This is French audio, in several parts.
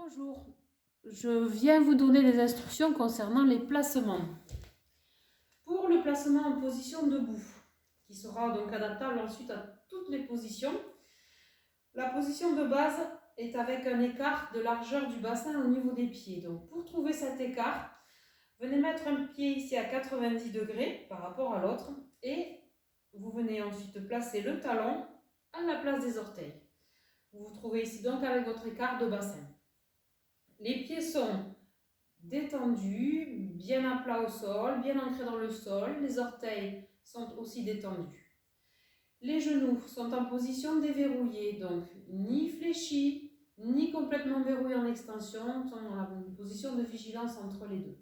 Bonjour, je viens vous donner des instructions concernant les placements. Pour le placement en position debout, qui sera donc adaptable ensuite à toutes les positions, la position de base est avec un écart de largeur du bassin au niveau des pieds. Donc pour trouver cet écart, venez mettre un pied ici à 90 degrés par rapport à l'autre et vous venez ensuite placer le talon à la place des orteils. Vous vous trouvez ici donc avec votre écart de bassin. Les pieds sont détendus, bien à plat au sol, bien ancrés dans le sol. Les orteils sont aussi détendus. Les genoux sont en position déverrouillée, donc ni fléchis, ni complètement verrouillés en extension, sont dans une position de vigilance entre les deux.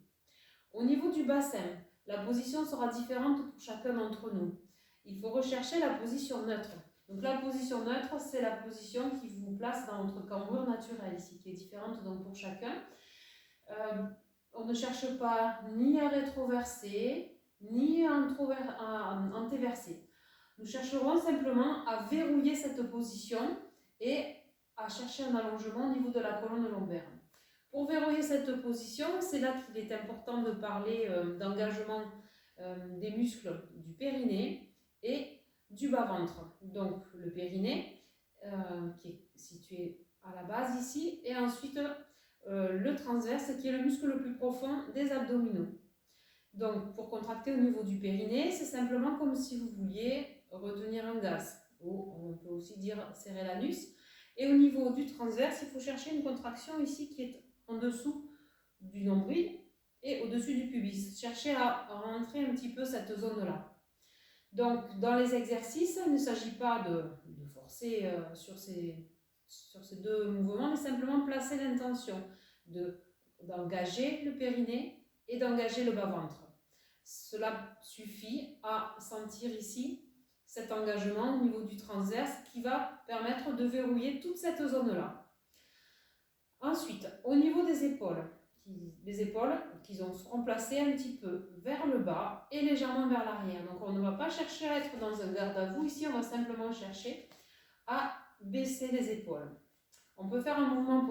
Au niveau du bassin, la position sera différente pour chacun d'entre nous. Il faut rechercher la position neutre. Donc la position neutre, c'est la position qui vous place dans votre cambrure naturelle ici, qui est différente donc pour chacun. On ne cherche pas ni à rétroverser, ni à antéverser. Nous chercherons simplement à verrouiller cette position et à chercher un allongement au niveau de la colonne lombaire. Pour verrouiller cette position, c'est là qu'il est important de parler d'engagement des muscles du périnée et du bas-ventre. Donc le périnée qui est situé à la base ici, et ensuite le transverse qui est le muscle le plus profond des abdominaux. Donc pour contracter au niveau du périnée, c'est simplement comme si vous vouliez retenir un gaz, ou on peut aussi dire serrer l'anus. Et au niveau du transverse, il faut chercher une contraction ici qui est en dessous du nombril et au-dessus du pubis. Cherchez à rentrer un petit peu cette zone-là. Donc dans les exercices, il ne s'agit pas de forcer sur ces deux mouvements, mais simplement placer l'intention d'engager le périnée et d'engager le bas-ventre. Cela suffit à sentir ici cet engagement au niveau du transverse qui va permettre de verrouiller toute cette zone-là. Ensuite, au niveau des épaules, les épaules qui seront placées un petit peu vers le bas et légèrement vers l'arrière. Donc on ne va pas chercher à être dans un garde à vous ici, on va simplement chercher à baisser les épaules. On peut faire un mouvement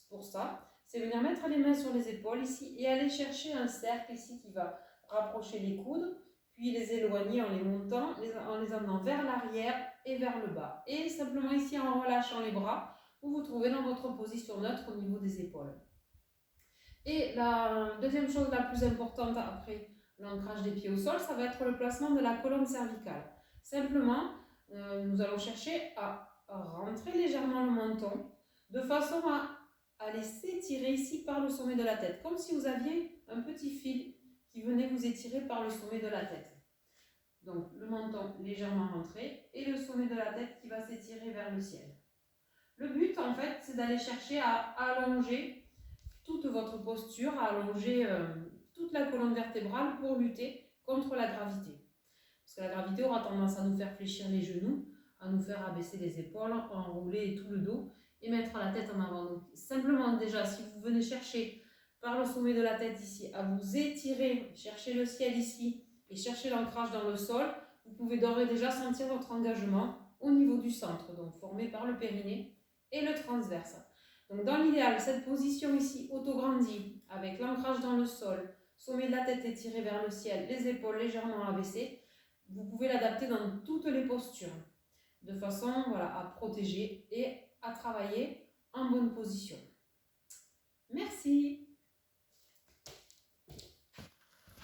pour ça, c'est venir mettre les mains sur les épaules ici et aller chercher un cercle ici qui va rapprocher les coudes, puis les éloigner en les montant, en les amenant vers l'arrière et vers le bas. Et simplement ici en relâchant les bras, vous vous trouvez dans votre position neutre au niveau des épaules. Et la deuxième chose la plus importante après l'ancrage des pieds au sol, ça va être le placement de la colonne cervicale. Simplement, nous allons chercher à rentrer légèrement le menton de façon à laisser étirer ici par le sommet de la tête, comme si vous aviez un petit fil qui venait vous étirer par le sommet de la tête. Donc le menton légèrement rentré et le sommet de la tête qui va s'étirer vers le ciel. Le but en fait, c'est d'aller chercher à allonger toute votre posture, à allonger toute la colonne vertébrale pour lutter contre la gravité. Parce que la gravité aura tendance à nous faire fléchir les genoux, à nous faire abaisser les épaules, enrouler tout le dos et mettre la tête en avant. Donc simplement déjà, si vous venez chercher par le sommet de la tête ici, à vous étirer, chercher le ciel ici et chercher l'ancrage dans le sol, vous pouvez d'ores et déjà sentir votre engagement au niveau du centre, donc formé par le périnée et le transverse. Donc dans l'idéal, cette position ici autograndie, avec l'ancrage dans le sol, sommet de la tête étiré vers le ciel, les épaules légèrement abaissées, vous pouvez l'adapter dans toutes les postures, de façon à protéger et à travailler en bonne position. Merci.